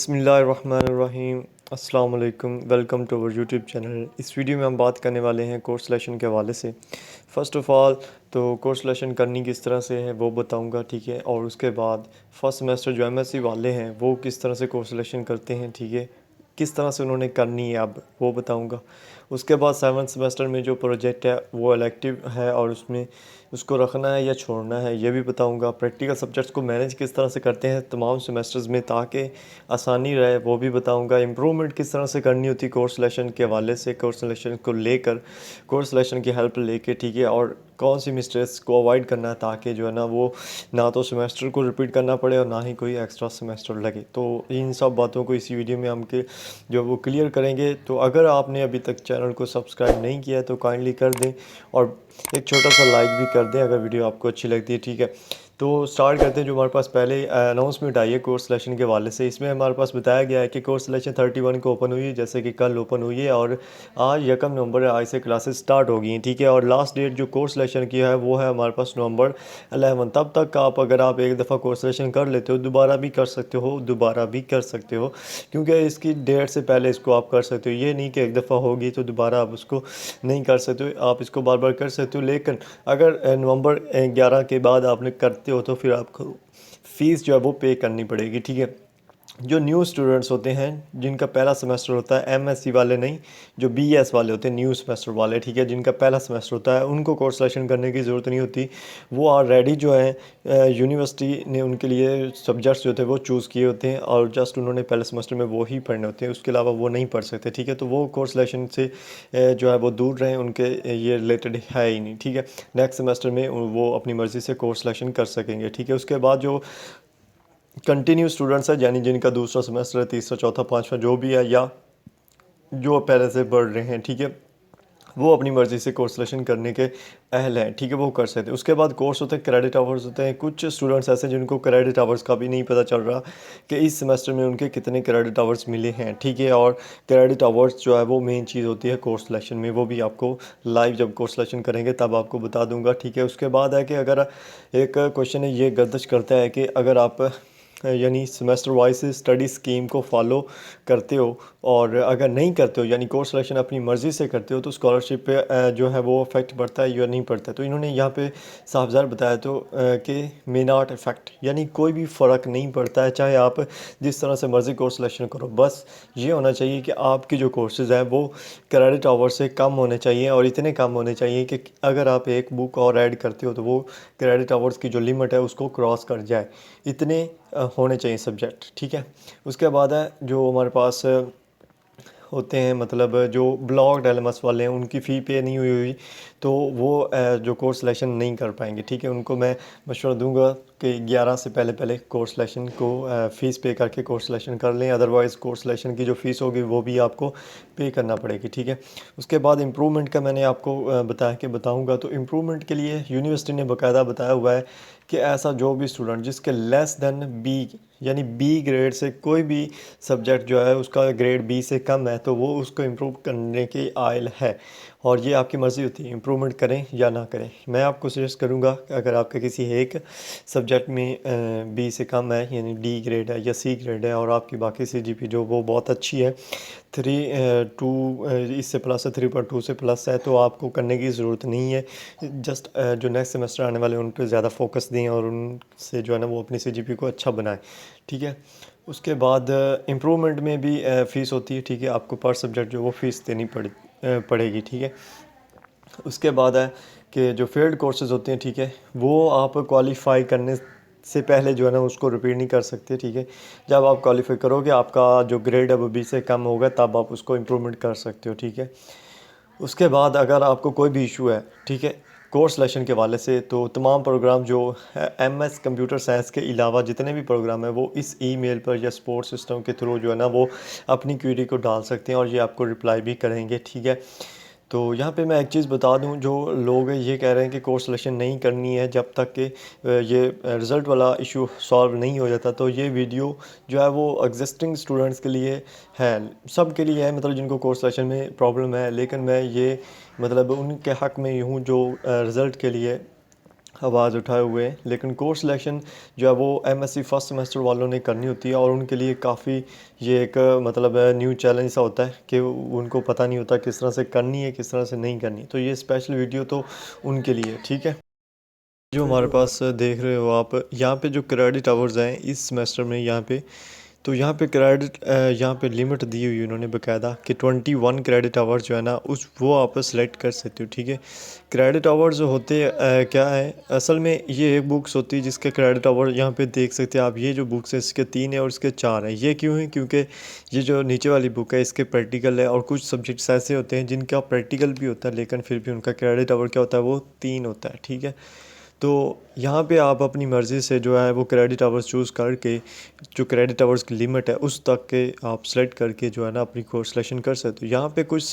बिस्मिल्लाहिर्रहमानिर्रहीम। अस्सलाम वालेकुम। Welcome to our YouTube channel. इस वीडियो में हम बात करने वाले हैं कोर्स सिलेक्शन के हवाले से। फ़र्स्ट ऑफ़ ऑल तो कोर्स सिलेक्शन करनी किस तरह से है वो बताऊंगा, ठीक है। और उसके बाद फर्स्ट सेमेस्टर जो एमएससी वाले हैं वो किस तरह से कोर्स सिलेक्शन करते हैं, ठीक है, किस तरह से उन्होंने करनी है अब वो बताऊंगा। उसके बाद सेवन्थ सेमेस्टर में जो प्रोजेक्ट है वो इलेक्टिव है और उसमें उसको रखना है या छोड़ना है ये भी बताऊंगा। प्रैक्टिकल सब्जेक्ट्स को मैनेज किस तरह से करते हैं तमाम सेमेस्टर्स में ताकि आसानी रहे वो भी बताऊंगा। इम्प्रूवमेंट किस तरह से करनी होती है कोर्स सिलेक्शन के हवाले से, कोर्स सिलेक्शन को लेकर, कोर्स सिलेक्शन की हेल्प लेके, ठीक है। और कौन सी मिस्टेक्स को अवॉइड करना है ताकि जो है ना वो ना तो सेमेस्टर को रिपीट करना पड़े और ना ही कोई एक्स्ट्रा सेमेस्टर लगे। तो इन सब बातों को इसी वीडियो में हम के जो वो क्लियर करेंगे। तो अगर आपने अभी तक चैनल को सब्सक्राइब नहीं किया है तो काइंडली कर दें और एक छोटा सा लाइक भी कर दें अगर वीडियो आपको अच्छी लगती है, ठीक है। तो स्टार्ट करते हैं। जो हमारे पास पहले अनाउंसमेंट आई है कोर्स सिलेक्शन के हवाले से, इसमें हमारे पास बताया गया है कि कोर्स सिलेक्शन 31 को ओपन हुई है, जैसे कि कल ओपन हुई है और आज 1 नवंबर आज से क्लासेस स्टार्ट हो गई हैं, ठीक है। और लास्ट डेट जो कोर्स सिलेक्शन की है वो है हमारे पास नवंबर 11। तब तक आप अगर आप एक दफ़ा कोर्स सिलेक्शन कर लेते हो दोबारा भी कर सकते हो, दोबारा भी कर सकते हो, क्योंकि इसकी डेट से पहले इसको आप कर सकते हो। ये नहीं कि एक दफ़ा होगी तो दोबारा आप उसको नहीं कर सकते हो, आप इसको बार बार कर सकते हो। लेकिन अगर नवंबर 11 के बाद आपने करते हो तो फिर आपको फ़ीस जो है वो पे करनी पड़ेगी, ठीक है। जो न्यू स्टूडेंट्स होते हैं जिनका पहला सेमेस्टर होता है, एमएससी वाले नहीं, जो बीएस वाले होते हैं न्यू सेमेस्टर वाले, ठीक है, जिनका पहला सेमेस्टर होता है उनको कोर्स सिलेक्शन करने की ज़रूरत नहीं होती। वो ऑलरेडी जो है यूनिवर्सिटी ने उनके लिए सब्जेक्ट्स जो थे वो चूज़ किए होते हैं और जस्ट उन्होंने पहले सेमेस्टर में वो ही पढ़ने होते हैं, उसके अलावा वो नहीं पढ़ सकते, ठीक है। तो वो कोर्स सिलेक्शन से जो है वो दूर रहें, उनके ये रिलेटेड है ही नहीं, ठीक है। नेक्स्ट सेमेस्टर में वो अपनी मर्ज़ी से कोर्स सिलेक्शन कर सकेंगे, ठीक है। उसके बाद जो कंटिन्यू स्टूडेंट्स है यानी जिनका दूसरा सेमेस्टर है, तीसरा, चौथा, पाँचवा जो भी है, या जो पहले से पढ़ रहे हैं, ठीक है, वो अपनी मर्ज़ी से कोर्स सिलेक्शन करने के अहल हैं, ठीक है, वो कर सकते हैं। उसके बाद कोर्स होते हैं, क्रेडिट आवर्स होते हैं। कुछ स्टूडेंट्स ऐसे हैं जिनको क्रेडिट आवर्स का भी नहीं पता चल रहा कि इस सेमेस्टर में उनके कितने क्रेडिट आवर्स मिले हैं, ठीक है। और क्रेडिट आवर्स जो है वो मेन चीज़ होती है कोर्स सिलेक्शन में, वो भी आपको लाइव जब कोर्स सिलेक्शन करेंगे तब आपको बता दूंगा, ठीक है। उसके बाद है कि अगर एक क्वेश्चन है ये गर्दिश करता है कि अगर आप यानी सेमेस्टर वाइज स्टडी स्कीम को फॉलो करते हो और अगर नहीं करते हो यानी कोर्स सिलेक्शन अपनी मर्ज़ी से करते हो तो स्कॉलरशिप पे जो है वो इफ़ेक्ट पड़ता है या नहीं पड़ता है। तो इन्होंने यहाँ पे साफ ज़ाहिर बताया तो कि मे नॉट इफ़ेक्ट, यानी कोई भी फ़र्क नहीं पड़ता है, चाहे आप जिस तरह से मर्ज़ी कोर्स सिलेक्शन करो। बस ये होना चाहिए कि आपकी जो कोर्सेज़ हैं वो क्रेडिट आवर से कम होने चाहिए और इतने कम होने चाहिए कि अगर आप एक बुक और ऐड करते हो तो वो क्रेडिट आवर्स की जो लिमिट है उसको क्रॉस कर जाए, इतने होने चाहिए सब्जेक्ट, ठीक है। उसके बाद है जो हमारे पास होते हैं, मतलब जो ब्लॉक एलएमएस वाले हैं उनकी फ़ी पे नहीं हुई हुई तो वो जो कोर्स सिलेक्शन नहीं कर पाएंगे, ठीक है। उनको मैं मशवरा दूंगा कि 11 से पहले पहले कोर्स सिलेक्शन को फ़ीस पे करके कोर्स सिलेक्शन कर लें, अदरवाइज़ कोर्स सिलेक्शन की जो फ़ीस होगी वो भी आपको पे करना पड़ेगी, ठीक है। उसके बाद इम्प्रूवमेंट का मैंने आपको बताया कि बताऊँगा। तो इम्प्रूवमेंट के लिए यूनिवर्सिटी ने बाकायदा बताया हुआ है कि ऐसा जो भी स्टूडेंट जिसके लेस दैन बी यानी बी ग्रेड से कोई भी सब्जेक्ट जो है उसका ग्रेड बी से कम है तो वो उसको इम्प्रूव करने की आयल है और ये आपकी मर्ज़ी होती है इम्प्रूवमेंट करें या ना करें। मैं आपको सजेस्ट करूँगा कि अगर आपका किसी एक सब्जेक्ट में बी से कम है यानी डी ग्रेड है या सी ग्रेड है और आपकी बाकी सीजीपी जो वो बहुत अच्छी है, 3.2 इससे प्लस है, 3.2 से प्लस है, तो आपको करने की ज़रूरत नहीं है। जस्ट जो नेक्स्ट सेमेस्टर आने वाले उन पर ज़्यादा फोकस दें और उनसे जो है ना वो अपनी सीजीपी को अच्छा बनाएं, ठीक है। उसके बाद इम्प्रूवमेंट में भी फ़ीस होती है, ठीक है, आपको पर सब्जेक्ट जो वो फ़ीस देनी पड़ेगी, ठीक है। उसके बाद है कि जो फील्ड कोर्सेज़ होते हैं, ठीक है, वो आप क्वालिफ़ाई करने से पहले जो है ना उसको रिपीट नहीं कर सकते, ठीक है। जब आप क्वालिफाई करोगे आपका जो ग्रेड है वो बी से कम होगा तब आप उसको इम्प्रूवमेंट कर सकते हो, ठीक है। उसके बाद अगर आपको कोई भी इशू है, ठीक है, कोर्स सिलेक्शन के वाले से, तो तमाम प्रोग्राम जो एमएस कंप्यूटर साइंस के अलावा जितने भी प्रोग्राम है वो इस ईमेल पर या सपोर्ट सिस्टम के थ्रू जो है ना वो अपनी क्वेरी को डाल सकते हैं और ये आपको रिप्लाई भी करेंगे, ठीक है। तो यहाँ पे मैं एक चीज़ बता दूँ, जो लोग ये कह रहे हैं कि कोर्स सिलेक्शन नहीं करनी है जब तक कि ये रिज़ल्ट वाला इशू सॉल्व नहीं हो जाता, तो ये वीडियो जो है वो एग्जिस्टिंग स्टूडेंट्स के लिए है, सब के लिए है, मतलब जिनको कोर्स सिलेक्शन में प्रॉब्लम है। लेकिन मैं ये मतलब उनके हक़ में ही हूँ जो रिज़ल्ट के लिए आवाज़ उठाए हुए हैं। लेकिन कोर्स सिलेक्शन जो है वो एमएससी फर्स्ट सेमेस्टर वालों ने करनी होती है और उनके लिए काफ़ी ये एक मतलब न्यू चैलेंज सा होता है कि उनको पता नहीं होता किस तरह से करनी है, किस तरह से नहीं करनी। तो ये स्पेशल वीडियो तो उनके लिए, ठीक है। जो हमारे पास देख रहे हो आप, यहाँ पे जो क्रेडिट आवर्स हैं इस सेमेस्टर में, यहाँ पे तो यहाँ पे क्रेडिट यहाँ पे लिमिट दी हुई है उन्होंने बाकायदा कि 21 क्रेडिट आवर्स जो है ना उस वो आप सेलेक्ट कर सकते हो, ठीक है। क्रेडिट आवर्स जो होते क्या है असल में, ये एक बुक्स होती है जिसके क्रेडिट आवर यहाँ पे देख सकते हैं आप। ये जो बुक्स है इसके 3 है और इसके 4 हैं। ये क्यों है? क्योंकि ये जो नीचे वाली बुक है इसके प्रैक्टिकल है और कुछ सब्जेक्ट्स ऐसे होते हैं जिनका प्रैक्टिकल भी होता है लेकिन फिर भी उनका क्रेडिट आवर क्या होता है, वो 3 होता है, ठीक है। तो यहाँ पे आप अपनी मर्ज़ी से जो है वो क्रेडिट आवर्स चूज़ करके जो क्रेडिट आवर्स की लिमिट है उस तक के आप सेलेक्ट करके जो है ना अपनी कोर्स सिलेक्शन कर सकते हो। यहाँ पे कुछ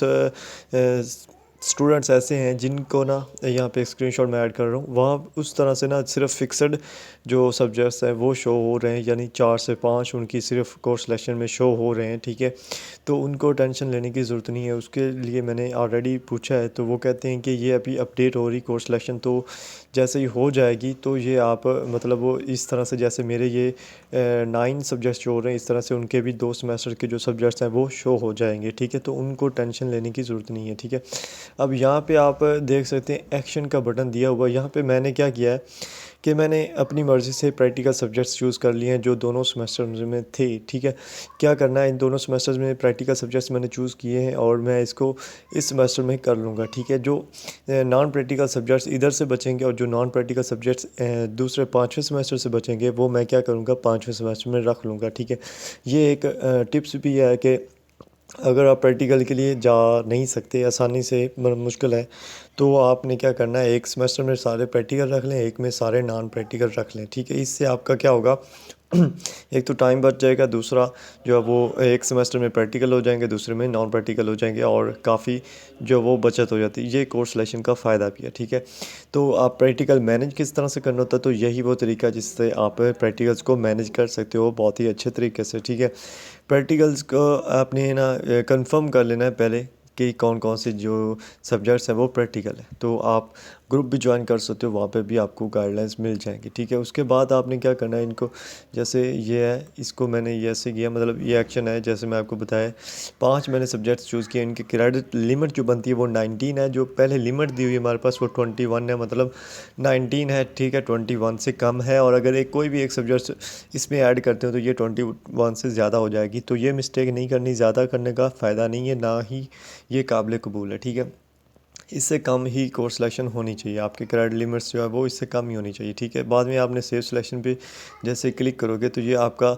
स्टूडेंट्स ऐसे हैं जिनको ना यहाँ पे स्क्रीनशॉट मैं ऐड कर रहा हूँ, वहाँ उस तरह से ना सिर्फ फिक्स्ड जो सब्जेक्ट्स हैं वो शो हो रहे हैं, यानी 4 से 5 उनकी सिर्फ कोर्स सिलेक्शन में शो हो रहे हैं, ठीक है। तो उनको टेंशन लेने की ज़रूरत नहीं है। उसके लिए मैंने ऑलरेडी पूछा है तो वो कहते हैं कि ये अभी अपडेट हो रही कोर्स सिलेक्शन, तो जैसे ही हो जाएगी तो ये आप मतलब वो इस तरह से जैसे मेरे ये 9 सब्जेक्ट्स जो हो रहे हैं इस तरह से उनके भी 2 सेमेस्टर के जो सब्जेक्ट्स हैं वो शो हो जाएंगे, ठीक है। तो उनको टेंशन लेने की ज़रूरत नहीं है, ठीक है। अब यहाँ पे आप देख सकते हैं एक्शन का बटन दिया हुआ है। यहाँ पे मैंने क्या किया है कि मैंने अपनी मर्ज़ी से प्रैक्टिकल सब्जेक्ट्स चूज़ कर लिए हैं जो दोनों सेमेस्टर्स में थे, ठीक है। क्या करना है, इन दोनों सेमेस्टर्स में प्रैक्टिकल सब्जेक्ट्स मैंने चूज़ किए हैं और मैं इसको इस सेमेस्टर में कर लूँगा, ठीक है। जो नॉन प्रैक्टिकल सब्जेक्ट्स इधर से बचेंगे और जो नॉन प्रैक्टिकल सब्जेक्ट्स दूसरे 5वें सेमेस्टर से बचेंगे वो मैं क्या करूँगा 5वें सेमेस्टर में रख लूँगा, ठीक है। ये एक टिप्स भी है कि अगर आप प्रैक्टिकल के लिए जा नहीं सकते आसानी से, मुश्किल है, तो आपने क्या करना है एक सेमेस्टर में सारे प्रैक्टिकल रख लें, एक में सारे नॉन प्रैक्टिकल रख लें, ठीक है। इससे आपका क्या होगा एक तो टाइम बच जाएगा, दूसरा जो है वो एक सेमेस्टर में प्रैक्टिकल हो जाएंगे, दूसरे में नॉन प्रैक्टिकल हो जाएंगे और काफ़ी जो वो बचत हो जाती है। ये कोर्स सिलेक्शन का फ़ायदा भी है, ठीक है। तो आप प्रैक्टिकल मैनेज किस तरह से करना होता है, तो यही वो तरीका जिससे आप प्रैक्टिकल्स को मैनेज कर सकते हो बहुत ही अच्छे तरीके से, ठीक है। प्रैक्टिकल्स को आपने ना कंफर्म कर लेना है पहले कि कौन कौन से जो सब्जेक्ट्स हैं वो प्रैक्टिकल है। तो आप ग्रुप भी ज्वाइन कर सकते हो, वहाँ पे भी आपको गाइडलाइंस मिल जाएंगी, ठीक है। उसके बाद आपने क्या करना है, इनको जैसे ये है इसको मैंने ये ऐसे किया, मतलब ये एक्शन है जैसे मैं आपको बताया 5 मैंने सब्जेक्ट्स चूज़ किए। इनकी क्रेडिट लिमिट जो बनती है वो 19 है, जो पहले लिमिट दी हुई है हमारे पास वो 21 है, मतलब 19 है, ठीक है। 21 से कम है और अगर एक कोई भी एक सब्जेक्ट इसमें ऐड करते हो तो ये 21 से ज़्यादा हो जाएगी। तो ये मिस्टेक नहीं करनी, ज़्यादा करने का फ़ायदा नहीं है, ना ही ये काबिल कबूल है, ठीक है। इससे कम ही कोर्स सिलेक्शन होनी चाहिए, आपके क्रेडिट लिमिट्स जो है वो इससे कम ही होनी चाहिए, ठीक है। बाद में आपने सेव सिलेक्शन पे जैसे क्लिक करोगे तो ये आपका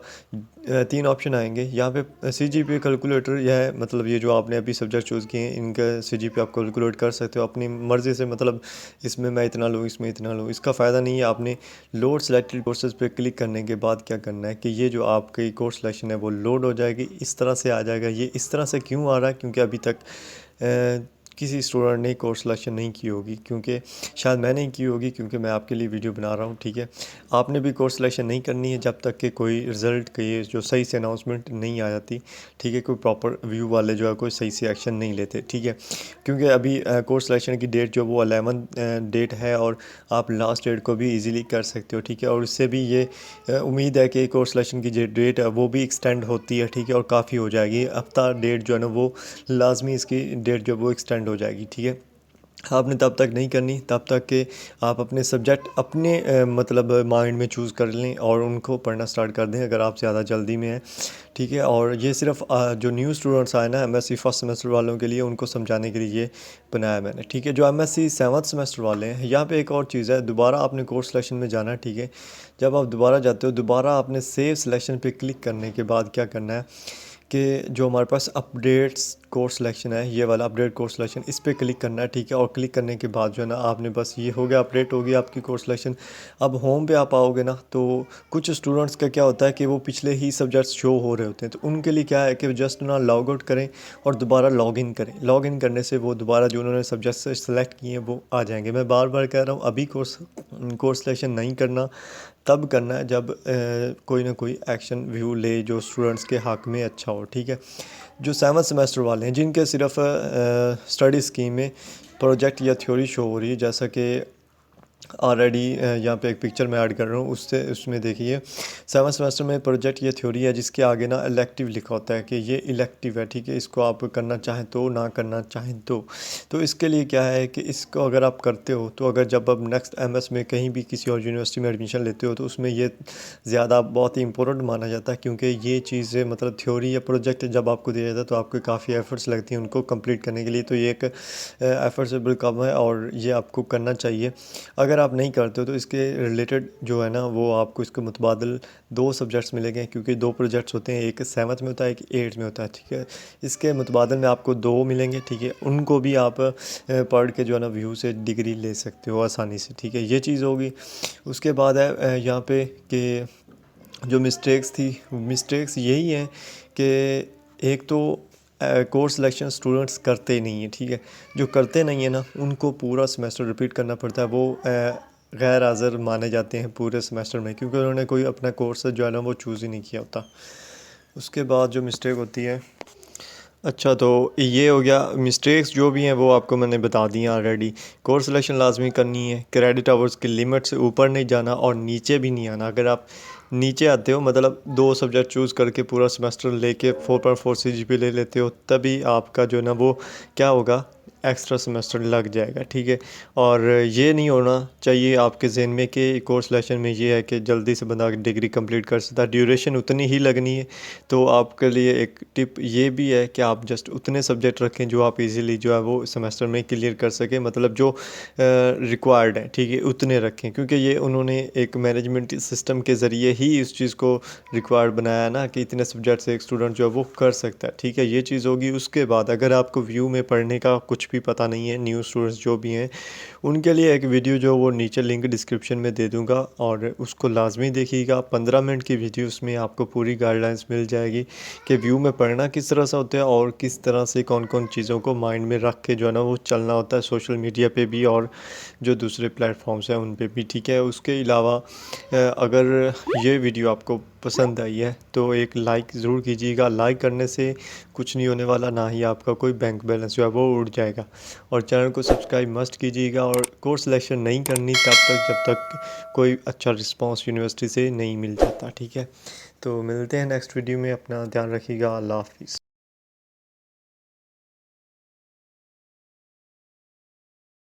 3 ऑप्शन आएंगे। यहाँ पे CGPA कैलकुलेटर, यह मतलब ये जो आपने अभी सब्जेक्ट चूज़ किए हैं इनका CGPA आप कैलकुलेट कर सकते हो अपनी मर्ज़ी से, मतलब इसमें मैं इतना लूँ, इसमें इतना लूँ, इसका फ़ायदा नहीं है। आपने लोड सेलेक्टेड कोर्सेज पे क्लिक करने के बाद क्या करना है कि ये जो आपकी कोर्स सिलेक्शन है वो लोड हो जाएगी, इस तरह से आ जाएगा। ये इस तरह से क्यों आ रहा है? क्योंकि अभी तक किसी स्टूडेंट ने कोर्स सिलेक्शन नहीं की होगी, क्योंकि शायद मैंने ही की होगी, क्योंकि मैं आपके लिए वीडियो बना रहा हूँ, ठीक है। आपने भी कोर्स सिलेक्शन नहीं करनी है जब तक कि कोई रिज़ल्ट की जो सही से अनाउंसमेंट नहीं आ जाती, ठीक है। कोई प्रॉपर व्यू वाले जो है कोई सही से एक्शन नहीं लेते, ठीक है। क्योंकि अभी कोर्स सिलेक्शन की डेट जो वो 11 डेट है और आप लास्ट डेट को भी ईज़िली कर सकते हो, ठीक है। और इससे भी ये उम्मीद है कि कोर्स सिलेक्शन की जो डेट है वो भी एक्सटेंड होती है, ठीक है, और काफ़ी हो जाएगी। हफ्ता डेट जो है ना वो लाजमी इसकी डेट जो वो एक्सटेंड हो जाएगी, ठीक है। आपने तब तक नहीं करनी तब तक कि आप अपने सब्जेक्ट अपने मतलब माइंड में चूज़ कर लें और उनको पढ़ना स्टार्ट कर दें अगर आप ज़्यादा जल्दी में हैं, ठीक है। और ये सिर्फ जो न्यू स्टूडेंट्स आए ना MSc फर्स्ट सेमेस्टर वालों के लिए, उनको समझाने के लिए ये बनाया मैंने, ठीक है। जो MSc सेवन्थ सेमेस्टर वाले हैं, यहाँ पे एक और चीज़ है, दोबारा आपने कोर्स सिलेक्शन में जाना है, ठीक है। जब आप दोबारा जाते हो, दोबारा आपने सेव सिलेक्शन पे क्लिक करने के बाद क्या करना है कि जो हमारे पास अपडेट्स कोर्स सिलेक्शन है, ये वाला अपडेट कोर्स सिलेक्शन, इस पर क्लिक करना है, ठीक है। और क्लिक करने के बाद जो है ना आपने बस ये हो गया, अपडेट होगी आपकी कोर्स सिलेक्शन। अब होम पे आप आओगे ना तो कुछ स्टूडेंट्स का क्या होता है कि वो पिछले ही सब्जेक्ट्स शो हो रहे होते हैं, तो उनके लिए क्या है कि जस्ट ना लॉग आउट करें और दोबारा लॉग इन करें। लॉग इन करने से वो दोबारा जो उन्होंने सब्जेक्ट्स सेलेक्ट किए हैं वो आ जाएंगे। मैं बार बार कह रहा हूँ, अभी कोर्स सिलेक्शन नहीं करना, तब करना है जब कोई ना कोई एक्शन व्यू ले जो स्टूडेंट्स के हक़ में अच्छा हो, ठीक है। जो 7th सेमेस्टर वाले हैं जिनके सिर्फ स्टडी स्कीम में प्रोजेक्ट या थ्योरी शो हो रही है, जैसा कि ऑलरेडी यहाँ पे एक पिक्चर मैं ऐड कर रहा हूँ, उससे उसमें देखिए 7th सेमेस्टर में प्रोजेक्ट ये थ्योरी है जिसके आगे ना इलेक्टिव लिखा होता है कि ये इलेक्टिव है, ठीक है, इसको आप करना चाहें तो, ना करना चाहें तो इसके लिए क्या है कि इसको अगर आप करते हो तो अगर जब आप नेक्स्ट एमएस में कहीं भी किसी और यूनिवर्सिटी में एडमिशन लेते हो तो उसमें ये ज़्यादा बहुत ही इंपॉर्टेंट माना जाता है, क्योंकि ये चीज़ें मतलब थ्योरी या प्रोजेक्ट जब आपको दिया जाता है तो आपको काफ़ी एफर्ट्स लगती हैं उनको कंप्लीट करने के लिए, तो ये एक एफर्ट्सबल काम है और ये आपको करना चाहिए। अगर आप नहीं करते हो तो इसके रिलेटेड जो है ना वो आपको इसके मुतबादल 2 सब्जेक्ट्स मिलेंगे, क्योंकि 2 प्रोजेक्ट्स होते हैं, एक 7th में होता है, एक 8th में होता है, ठीक है। इसके मुतबादल में आपको 2 मिलेंगे, ठीक है, उनको भी आप पढ़ के जो है ना व्यू से डिग्री ले सकते हो आसानी से, ठीक है, ये चीज़ होगी। उसके बाद है यहाँ पे कि जो मिस्टेक्स थी, मिस्टेक्स यही हैं कि एक तो कोर्स सिलेक्शन स्टूडेंट्स करते ही नहीं हैं, ठीक है, जो करते नहीं हैं ना उनको पूरा सेमेस्टर रिपीट करना पड़ता है, वो गैर हाज़िर माने जाते हैं पूरे सेमेस्टर में, क्योंकि उन्होंने कोई अपना कोर्स जो है ना वो चूज़ ही नहीं किया होता। उसके बाद जो मिस्टेक होती है, अच्छा तो ये हो गया मिस्टेक्स जो भी हैं वो आपको मैंने बता दी हैं ऑलरेडी। कोर्स सिलेक्शन लाजमी करनी है, क्रेडिट आवर्स की लिमिट से ऊपर नहीं जाना और नीचे भी नहीं आना। अगर आप नीचे आते हो मतलब 2 सब्जेक्ट चूज़ करके पूरा सेमेस्टर लेके 4.4 सीजीपीए ले लेते हो, तभी आपका जो है ना वो क्या होगा, एक्स्ट्रा सेमेस्टर लग जाएगा, ठीक है। और ये नहीं होना चाहिए आपके ज़हन में कि कोर्स सिलेक्शन में ये है कि जल्दी से बंदा डिग्री कंप्लीट कर सकता है, ड्यूरेशन उतनी ही लगनी है। तो आपके लिए एक टिप ये भी है कि आप जस्ट उतने सब्जेक्ट रखें जो आप इजीली जो है वो सेमेस्टर में क्लियर कर सकें, मतलब जो रिक्वायर्ड है, ठीक है, उतने रखें, क्योंकि ये उन्होंने एक मैनेजमेंट सिस्टम के ज़रिए ही इस चीज़ को रिक्वायर्ड बनाया है ना कि इतने सब्जेक्ट से एक स्टूडेंट जो है वो कर सकता है, ठीक है, ये चीज़ होगी। उसके बाद अगर आपको व्यू में पढ़ने का कुछ भी पता नहीं है, न्यू स्टूडेंट्स जो भी हैं उनके लिए एक वीडियो जो वो नीचे लिंक डिस्क्रिप्शन में दे दूंगा और उसको लाजमी देखिएगा। 15 मिनट की वीडियो, उसमें आपको पूरी गाइडलाइंस मिल जाएगी कि व्यू में पढ़ना किस तरह से होता है और किस तरह से कौन कौन चीज़ों को माइंड में रख के जो है ना वो चलना होता है सोशल मीडिया पे भी और जो दूसरे प्लेटफॉर्म्स हैं उन पे भी, ठीक है। उसके अलावा अगर ये वीडियो आपको पसंद आई है तो एक लाइक ज़रूर कीजिएगा। लाइक करने से कुछ नहीं होने वाला, ना ही आपका कोई बैंक बैलेंस जो है वो उड़ जाएगा। और चैनल को सब्सक्राइब मस्ट कीजिएगा और कोर्स सिलेक्शन नहीं करनी तब तक जब तक कोई अच्छा रिस्पांस यूनिवर्सिटी से नहीं मिल जाता, ठीक है। तो मिलते हैं नेक्स्ट वीडियो में, अपना ध्यान रखिएगा, अल्लाह हाफिज़।